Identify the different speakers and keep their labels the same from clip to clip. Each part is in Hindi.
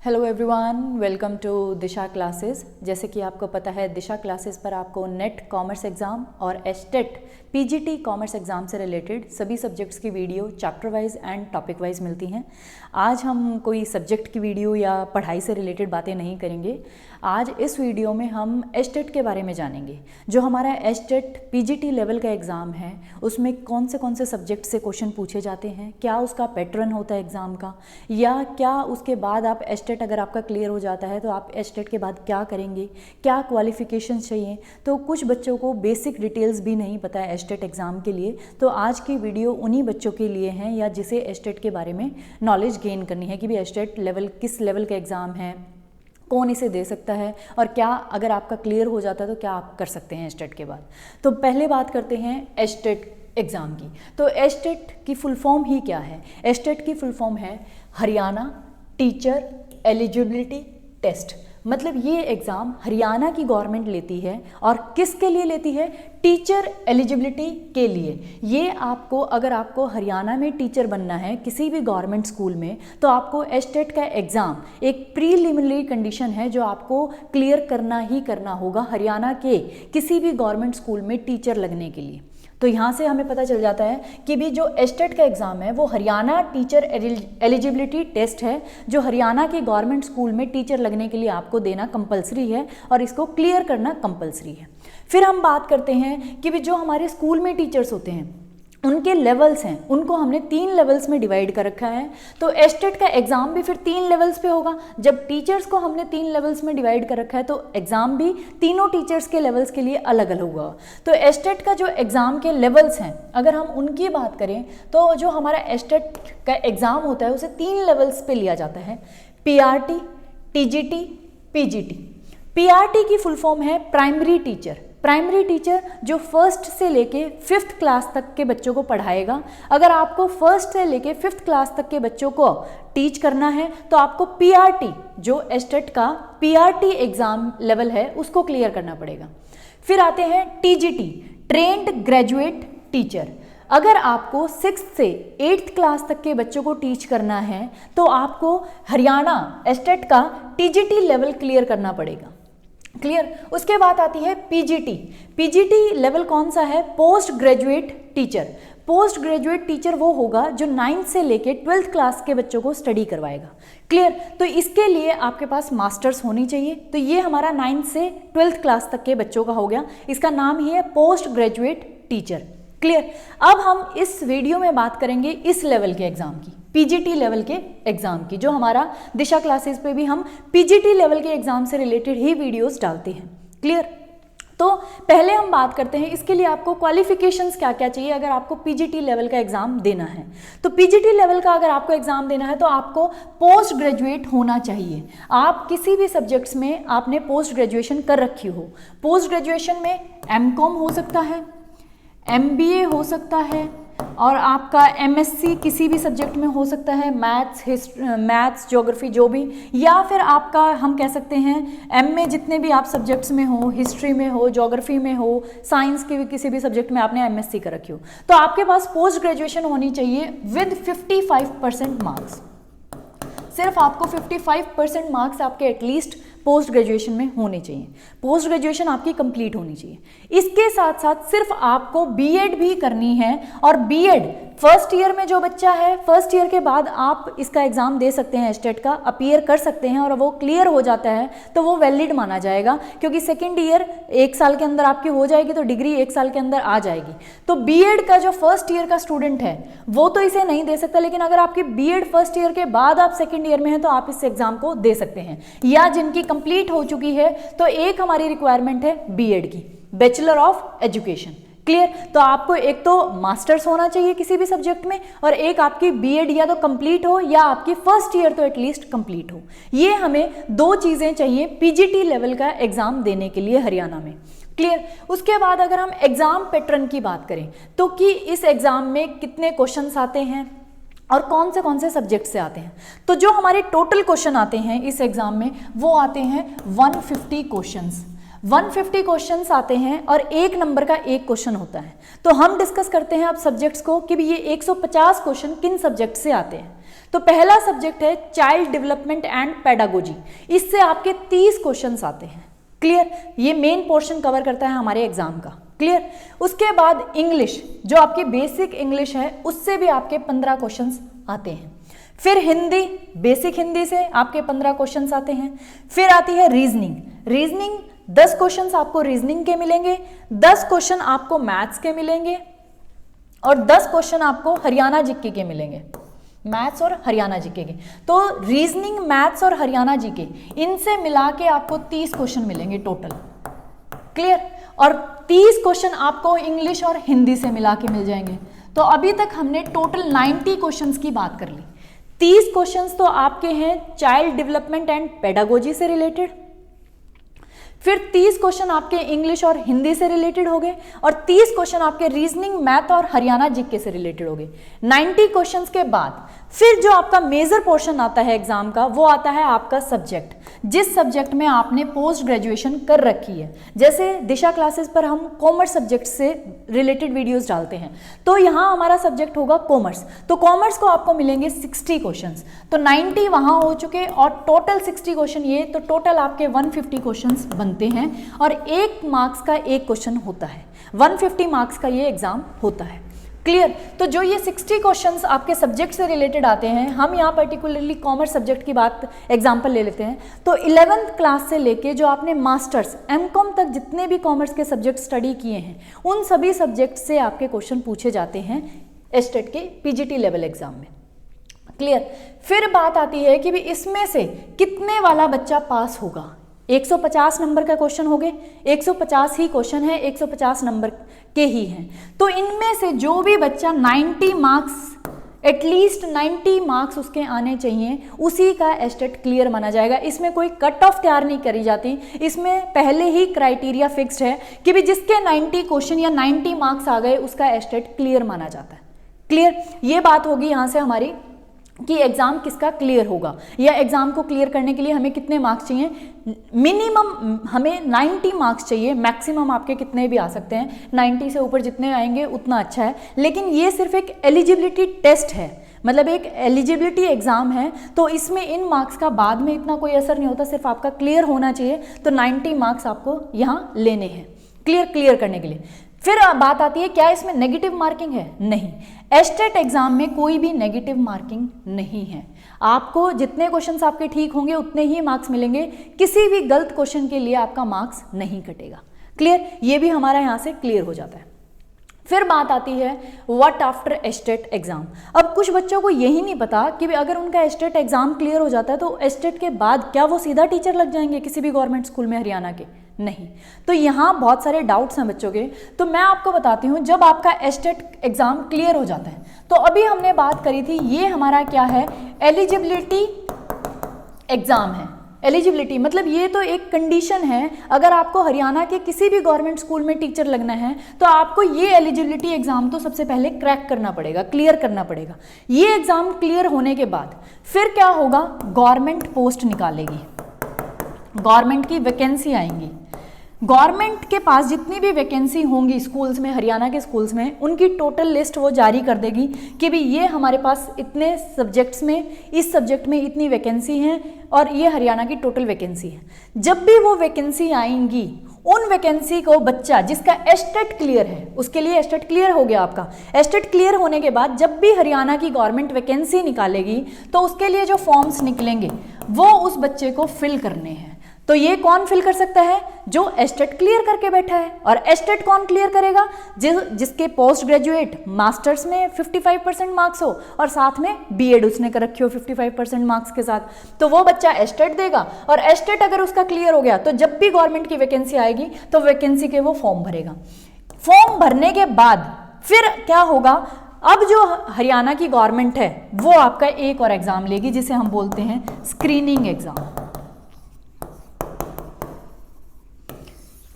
Speaker 1: Hello everyone, welcome to Disha classes. जैसे कि आपको पता है, दिशा क्लासेस पर आपको नेट कॉमर्स एग्ज़ाम और एस्टेट पीजीटी कॉमर्स एग्ज़ाम से रिलेटेड सभी सब्जेक्ट्स की video chapter wise and topic wise मिलती हैं। आज हम कोई सब्जेक्ट की वीडियो या पढ़ाई से रिलेटेड बातें नहीं करेंगे। आज इस वीडियो में हम एस्टेट के बारे में जानेंगे। जो हमारा एस्टेट पीजीटी लेवल का एग्ज़ाम है, उसमें कौन से सब्जेक्ट से क्वेश्चन पूछे जाते हैं, क्या उसका पैटर्न होता है एग्ज़ाम का, या क्या उसके बाद आप एस्टेट अगर आपका क्लियर हो जाता है तो आप एस्टेट के बाद क्या करेंगे, क्या क्वालिफिकेशन चाहिए। तो कुछ बच्चों को बेसिक डिटेल्स भी नहीं पता है एस्टेट एग्ज़ाम के लिए, तो आज की वीडियो उन्हीं बच्चों के लिए है या जिसे एस्टेट के बारे में नॉलेज गेन करनी है कि भी एस्टेट लेवल किस लेवल का एग्ज़ाम है, कौन इसे दे सकता है, और क्या अगर आपका क्लियर हो जाता है तो क्या आप कर सकते हैं एस्टेट के बाद। तो पहले बात करते हैं एस्टेट एग्ज़ाम की। तो एस्टेट की फुल फॉर्म ही क्या है? एस्टेट की फुल फॉर्म है हरियाणा टीचर एलिजिबिलिटी टेस्ट। मतलब ये एग्ज़ाम हरियाणा की गवर्नमेंट लेती है और किसके लिए लेती है? टीचर एलिजिबिलिटी के लिए। ये आपको, अगर आपको हरियाणा में टीचर बनना है किसी भी गवर्नमेंट स्कूल में, तो आपको एस्टेट का एग्ज़ाम एक प्रीलिमिनरी कंडीशन है जो आपको क्लियर करना ही करना होगा हरियाणा के किसी भी गवर्नमेंट स्कूल में टीचर लगने के लिए। तो यहाँ से हमें पता चल जाता है कि भी जो एस्टेट का एग्ज़ाम है वो हरियाणा टीचर एलिजिबिलिटी टेस्ट है, जो हरियाणा के गवर्नमेंट स्कूल में टीचर लगने के लिए आपको देना कंपलसरी है और इसको क्लियर करना कंपलसरी है। फिर हम बात करते हैं कि भी जो हमारे स्कूल में टीचर्स होते हैं उनके लेवल्स हैं, उनको हमने 3 लेवल्स में डिवाइड कर रखा है। तो एस्टेट का एग्ज़ाम भी फिर 3 लेवल्स पे होगा। जब टीचर्स को हमने 3 लेवल्स में डिवाइड कर रखा है तो एग्ज़ाम भी तीनों टीचर्स के लेवल्स के लिए अलग अलग होगा। तो एस्टेट का जो एग्ज़ाम के लेवल्स हैं, अगर हम उनकी बात करें तो जो हमारा एस्टेट का एग्ज़ाम होता है उसे 3 लेवल्स पे लिया जाता है, पीआरटी, टीजीटी, पीजीटी। पीआरटी की फुल फॉर्म है प्राइमरी टीचर। प्राइमरी टीचर जो फर्स्ट से लेके 5th क्लास तक के बच्चों को पढ़ाएगा। अगर आपको फर्स्ट से लेके 5th क्लास तक के बच्चों को टीच करना है तो आपको पीआरटी, जो एस्टेट का पीआरटी एग्ज़ाम लेवल है, उसको क्लियर करना पड़ेगा। फिर आते हैं टीजीटी, ट्रेंड ग्रेजुएट टीचर। अगर आपको 6th से 8th क्लास तक के बच्चों को टीच करना है तो आपको हरियाणा एस्टेट का टीजीटी लेवल क्लियर करना पड़ेगा। क्लियर। उसके बाद आती है पीजीटी। पीजीटी लेवल कौन सा है? Post graduate teacher. Post graduate teacher वो होगा जो 9th से लेके 12th क्लास के बच्चों को स्टडी करवाएगा। क्लियर। तो इसके लिए आपके पास मास्टर्स होनी चाहिए। तो ये हमारा 9th से 12th क्लास तक के बच्चों का हो गया, इसका नाम ही है पोस्ट ग्रेजुएट टीचर। क्लियर। अब हम इस वीडियो में बात करेंगे इस लेवल के एग्ज़ाम की, पीजीटी लेवल के एग्ज़ाम की, जो हमारा दिशा क्लासेस पे भी हम पीजीटी लेवल के एग्ज़ाम से रिलेटेड ही वीडियोस डालते हैं। क्लियर। तो पहले हम बात करते हैं इसके लिए आपको क्वालिफिकेशंस क्या क्या चाहिए अगर आपको पीजीटी लेवल का एग्ज़ाम देना है। तो पीजीटी लेवल का अगर आपको एग्ज़ाम देना है तो आपको पोस्ट ग्रेजुएट होना चाहिए। आप किसी भी सब्जेक्ट्स में आपने पोस्ट ग्रेजुएशन कर रखी हो। पोस्ट ग्रेजुएशन में एमकॉम हो सकता है, एमबीए हो सकता है, और आपका एमएससी किसी भी सब्जेक्ट में हो सकता है, मैथ्स ज्योग्राफी जो भी, या फिर आपका हम कह सकते हैं एमए जितने भी आप सब्जेक्ट्स में हो, हिस्ट्री में हो, ज्योग्राफी में हो, साइंस के भी किसी भी सब्जेक्ट में आपने एमएससी कर रखी हो, तो आपके पास पोस्ट ग्रेजुएशन होनी चाहिए विद 55% मार्क्स। सिर्फ आपको 55% मार्क्स आपके एटलीस्ट पोस्ट ग्रेजुएशन में होने चाहिए। पोस्ट ग्रेजुएशन आपकी कंप्लीट होनी चाहिए। इसके साथ साथ सिर्फ आपको बीएड भी करनी है, और बीएड फर्स्ट ईयर में जो बच्चा है, फर्स्ट ईयर के बाद आप इसका एग्ज़ाम दे सकते हैं, एस्टेट का अपीयर कर सकते हैं, और वो क्लियर हो जाता है तो वो वैलिड माना जाएगा, क्योंकि सेकेंड ईयर 1 साल के अंदर आपकी हो जाएगी तो डिग्री 1 साल के अंदर आ जाएगी। तो बीएड का जो फर्स्ट ईयर का स्टूडेंट है वो तो इसे नहीं दे सकता, लेकिन अगर आपकी बीएड फर्स्ट ईयर के बाद आप सेकेंड ईयर में हैं तो आप इस एग्ज़ाम को दे सकते हैं। या जिनकी कंप्लीट हो चुकी है तो एक हमारी रिक्वायरमेंट है बीएड की, बैचलर ऑफ एजुकेशन। क्लियर। तो आपको एक तो मास्टर्स होना चाहिए किसी भी सब्जेक्ट में, और एक आपकी बीएड या तो कंप्लीट हो या आपकी फर्स्ट ईयर तो एटलीस्ट कंप्लीट हो। ये हमें 2 चीज़ें चाहिए पीजीटी लेवल का एग्ज़ाम देने के लिए हरियाणा में। क्लियर। उसके बाद अगर हम एग्ज़ाम पैटर्न की बात करें तो कि इस एग्ज़ाम में कितने क्वेश्चंस आते हैं और कौन से सब्जेक्ट से आते हैं, तो जो हमारे टोटल क्वेश्चन आते हैं इस एग्ज़ाम में वो आते हैं 150 क्वेश्चंस। 150 क्वेश्चंस आते हैं और 1 नंबर का 1 क्वेश्चन होता है। तो हम डिस्कस करते हैं अब सब्जेक्ट्स को कि भी ये 150 क्वेश्चन किन सब्जेक्ट से आते हैं। तो पहला सब्जेक्ट है चाइल्ड डेवलपमेंट एंड पेडागोजी, इससे आपके 30 क्वेश्चंस आते हैं। क्लियर, ये मेन पोर्शन कवर करता है हमारे एग्जाम का। क्लियर, उसके बाद इंग्लिश, जो आपकी बेसिक इंग्लिश है, उससे भी आपके 15 क्वेश्चंस आते हैं। फिर हिंदी, बेसिक हिंदी से आपके 15 क्वेश्चंस आते हैं। फिर आती है रीजनिंग, रीजनिंग 10 क्वेश्चंस आपको रीजनिंग के मिलेंगे, 10 क्वेश्चन आपको मैथ्स के मिलेंगे और 10 क्वेश्चन आपको हरियाणा जीके के मिलेंगे, मैथ्स और हरियाणा जीके के। तो रीजनिंग, मैथ्स और हरियाणा जीके, इनसे मिला के आपको 30 क्वेश्चन मिलेंगे टोटल। क्लियर, और 30 क्वेश्चन आपको इंग्लिश और हिंदी से मिला के मिल जाएंगे। तो अभी तक हमने टोटल 90 क्वेश्चंस की बात कर ली। 30 क्वेश्चंस तो आपके हैं चाइल्ड डेवलपमेंट एंड पेडागोजी से रिलेटेड, फिर 30 क्वेश्चन आपके इंग्लिश और हिंदी से रिलेटेड हो गए, और 30 क्वेश्चन आपके रीजनिंग, मैथ और हरियाणा जीके से रिलेटेड हो गए। 90 क्वेश्चंस के बाद फिर जो आपका मेजर पोर्शन आता है एग्जाम का, वो आता है आपका सब्जेक्ट, जिस सब्जेक्ट में आपने पोस्ट ग्रेजुएशन कर रखी है। जैसे दिशा क्लासेस पर हम कॉमर्स सब्जेक्ट से रिलेटेड वीडियोस डालते हैं, तो यहाँ हमारा सब्जेक्ट होगा कॉमर्स। तो कॉमर्स को आपको मिलेंगे 60 क्वेश्चंस, तो 90 वहाँ हो चुके और टोटल 60 क्वेश्चन ये, तो टोटल आपके 150 क्वेश्चंस बनते हैं और 1 मार्क्स का एक क्वेश्चन होता है। 150 मार्क्स का ये एग्जाम होता है। क्लियर, तो जो ये 60 क्वेश्चंस आपके सब्जेक्ट से रिलेटेड आते हैं, हम यहाँ पर्टिकुलरली कॉमर्स सब्जेक्ट की बात एग्जांपल ले लेते हैं। तो 11th क्लास से लेके जो आपने मास्टर्स, एमकॉम तक जितने भी कॉमर्स के सब्जेक्ट स्टडी किए हैं, उन सभी सब्जेक्ट से आपके क्वेश्चन पूछे जाते हैं एस्टेट के पीजीटी लेवल एग्जाम में। क्लियर, फिर बात आती है कि भी इसमें से कितने वाला बच्चा पास होगा। 150 नंबर का क्वेश्चन हो गए, 150 ही क्वेश्चन है, 150 नंबर के ही हैं। तो इनमें से जो भी बच्चा 90 मार्क्स, एटलीस्ट 90 मार्क्स उसके आने चाहिए, उसी का एस्टेट क्लियर माना जाएगा। इसमें कोई कट ऑफ तैयार नहीं करी जाती, इसमें पहले ही क्राइटेरिया फिक्स्ड है कि भी जिसके 90 क्वेश्चन या 90 मार्क्स आ गए, उसका एस्टेट क्लियर माना जाता है। क्लियर, ये बात होगी यहाँ से हमारी कि एग्जाम किसका क्लियर होगा, या एग्जाम को क्लियर करने के लिए हमें कितने मार्क्स चाहिए। मिनिमम हमें 90 मार्क्स चाहिए, मैक्सिमम आपके कितने भी आ सकते हैं, 90 से ऊपर जितने आएंगे उतना अच्छा है। लेकिन ये सिर्फ एक एलिजिबिलिटी टेस्ट है, मतलब एक एलिजिबिलिटी एग्जाम है, तो इसमें इन मार्क्स का बाद में इतना कोई असर नहीं होता, सिर्फ आपका क्लियर होना चाहिए। तो 90 मार्क्स आपको यहाँ लेने हैं क्लियर करने के लिए। फिर बात आती है, क्या इसमें नेगेटिव मार्किंग है? नहीं, एस्टेट एग्जाम में कोई भी नेगेटिव मार्किंग नहीं है। आपको जितने क्वेश्चंस आपके ठीक होंगे उतने ही मार्क्स मिलेंगे, किसी भी गलत क्वेश्चन के लिए आपका मार्क्स नहीं कटेगा। क्लियर, ये भी हमारा यहाँ से क्लियर हो जाता है। फिर बात आती है व्हाट आफ्टर एस्टेट एग्जाम। अब कुछ बच्चों को यही नहीं पता कि अगर उनका एस्टेट एग्जाम क्लियर हो जाता है तो एस्टेट के बाद क्या वो सीधा टीचर लग जाएंगे किसी भी गवर्नमेंट स्कूल में हरियाणा के? नहीं। तो यहाँ बहुत सारे डाउट्स हैं बच्चों के, तो मैं आपको बताती हूँ। जब आपका एस्टेट एग्जाम क्लियर हो जाता है, तो अभी हमने बात करी थी, ये हमारा क्या है, एलिजिबिलिटी एग्जाम है। एलिजिबिलिटी मतलब ये तो एक कंडीशन है, अगर आपको हरियाणा के किसी भी गवर्नमेंट स्कूल में टीचर लगना है तो आपको ये एलिजिबिलिटी एग्जाम तो सबसे पहले क्रैक करना पड़ेगा, क्लियर करना पड़ेगा। ये एग्जाम क्लियर होने के बाद फिर क्या होगा, गवर्नमेंट पोस्ट निकालेगी, गवर्नमेंट की वैकेंसी आएंगी। गवर्नमेंट के पास जितनी भी वैकेंसी होंगी स्कूल्स में, हरियाणा के स्कूल्स में, उनकी टोटल लिस्ट वो जारी कर देगी कि भी ये हमारे पास इतने सब्जेक्ट्स में, इस सब्जेक्ट में इतनी वैकेंसी हैं और ये हरियाणा की टोटल वैकेंसी है। जब भी वो वैकेंसी आएंगी, उन वैकेंसी को बच्चा जिसका एस्टेट क्लियर है, उसके लिए एस्टेट क्लियर हो गया आपका। एस्टेट क्लियर होने के बाद जब भी हरियाणा की गवर्नमेंट वैकेंसी निकालेगी तो उसके लिए जो फॉर्म्स निकलेंगे वो उस बच्चे को फिल करने हैं। तो ये कौन फिल कर सकता है? जो एस्टेट क्लियर करके बैठा है। और एस्टेट कौन क्लियर करेगा? जिसके पोस्ट ग्रेजुएट मास्टर्स में 55% मार्क्स हो और साथ में बीएड उसने कर रखी हो 55% मार्क्स के साथ, तो वो बच्चा एस्टेट देगा। और एस्टेट अगर उसका क्लियर हो गया तो जब भी गवर्नमेंट की वैकेंसी आएगी तो वैकेंसी के वो फॉर्म भरेगा। फॉर्म भरने के बाद फिर क्या होगा, अब जो हरियाणा की गवर्नमेंट है वो आपका एक और एग्जाम लेगी जिसे हम बोलते हैं स्क्रीनिंग एग्जाम।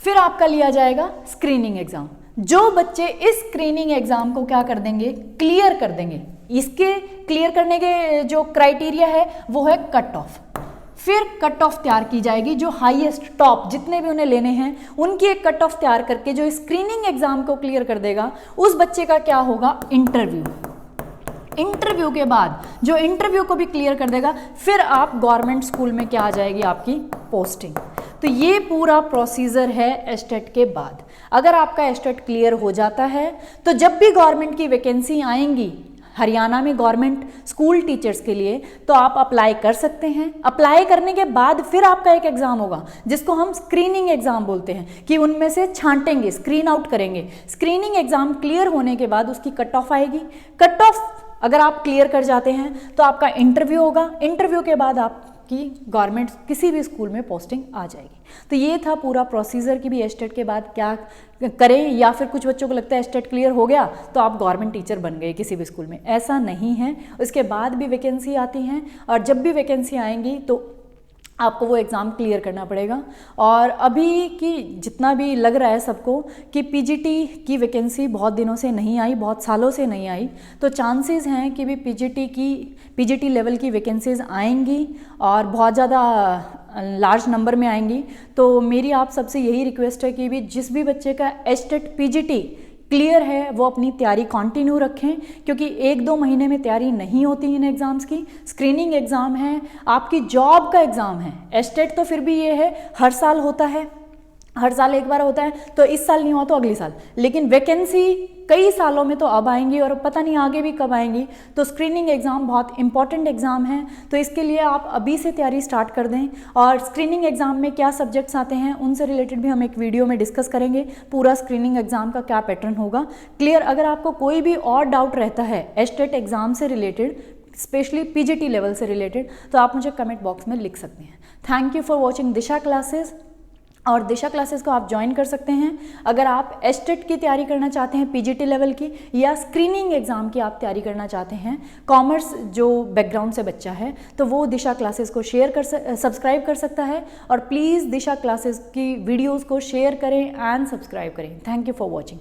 Speaker 1: फिर आपका लिया जाएगा स्क्रीनिंग एग्जाम। जो बच्चे इस स्क्रीनिंग एग्जाम को क्या कर देंगे, क्लियर कर देंगे, इसके क्लियर करने के जो क्राइटेरिया है वो है कट ऑफ। फिर कट ऑफ तैयार की जाएगी, जो हाईएस्ट टॉप जितने भी उन्हें लेने हैं उनकी एक कट ऑफ तैयार करके जो स्क्रीनिंग एग्जाम को क्लियर कर देगा उस बच्चे का क्या होगा, इंटरव्यू। इंटरव्यू के बाद, जो इंटरव्यू को भी क्लियर कर देगा, फिर आप गवर्नमेंट स्कूल में क्या आ जाएगी आपकी पोस्टिंग। तो ये पूरा प्रोसीजर है एस्टेट के बाद। अगर आपका एस्टेट क्लियर हो जाता है तो जब भी गवर्नमेंट की वैकेंसी आएंगी हरियाणा में गवर्नमेंट स्कूल टीचर्स के लिए, तो आप अप्लाई कर सकते हैं। अप्लाई करने के बाद फिर आपका एक एग्जाम होगा जिसको हम स्क्रीनिंग एग्जाम बोलते हैं, कि उनमें से छांटेंगे, स्क्रीन आउट करेंगे। स्क्रीनिंग एग्जाम क्लियर होने के बाद उसकी कट ऑफ आएगी। कट ऑफ अगर आप क्लियर कर जाते हैं तो आपका इंटरव्यू होगा। इंटरव्यू के बाद आपकी गवर्नमेंट किसी भी स्कूल में पोस्टिंग आ जाएगी। तो ये था पूरा प्रोसीजर कि भी एस्टेट के बाद क्या करें, या फिर कुछ बच्चों को लगता है एस्टेट क्लियर हो गया तो आप गवर्नमेंट टीचर बन गए किसी भी स्कूल में। ऐसा नहीं है, उसके बाद भी वैकेंसी आती हैं और जब भी वैकेंसी आएंगी तो आपको वो एग्ज़ाम क्लियर करना पड़ेगा। और अभी की जितना भी लग रहा है सबको कि पीजीटी की वैकेंसी बहुत दिनों से नहीं आई, बहुत सालों से नहीं आई, तो चांसेस हैं कि भी पीजीटी लेवल की वैकेंसीज आएंगी और बहुत ज़्यादा लार्ज नंबर में आएंगी। तो मेरी आप सबसे यही रिक्वेस्ट है कि भी जिस भी बच्चे का एस्टेट पीजीटी क्लियर है वो अपनी तैयारी कंटिन्यू रखें, क्योंकि 1-2 महीने में तैयारी नहीं होती इन एग्ज़ाम्स की। स्क्रीनिंग एग्ज़ाम है, आपकी जॉब का एग्ज़ाम है। एस्टेट तो फिर भी ये है हर साल होता है, हर साल एक बार होता है, तो इस साल नहीं हुआ तो अगले साल, लेकिन वैकेंसी कई सालों में तो अब आएंगी और पता नहीं आगे भी कब आएंगी। तो स्क्रीनिंग एग्ज़ाम बहुत इंपॉर्टेंट एग्ज़ाम है, तो इसके लिए आप अभी से तैयारी स्टार्ट कर दें। और स्क्रीनिंग एग्ज़ाम में क्या सब्जेक्ट्स आते हैं उनसे रिलेटेड भी हम एक वीडियो में डिस्कस करेंगे, पूरा स्क्रीनिंग एग्ज़ाम का क्या पैटर्न होगा क्लियर। अगर आपको कोई भी और डाउट रहता है एस्टेट एग्ज़ाम से रिलेटेड, स्पेशली पीजीटी लेवल से रिलेटेड, तो आप मुझे कमेंट बॉक्स में लिख सकते हैं। Thank you for watching Disha classes. और दिशा क्लासेस को आप ज्वाइन कर सकते हैं अगर आप एस्टेट की तैयारी करना चाहते हैं पीजीटी लेवल की, या स्क्रीनिंग एग्ज़ाम की आप तैयारी करना चाहते हैं, कॉमर्स जो बैकग्राउंड से बच्चा है, तो वो दिशा क्लासेस को सब्सक्राइब कर सकता है। और प्लीज़ दिशा क्लासेस की वीडियोज़ को शेयर करें एंड सब्सक्राइब करें। Thank you for watching.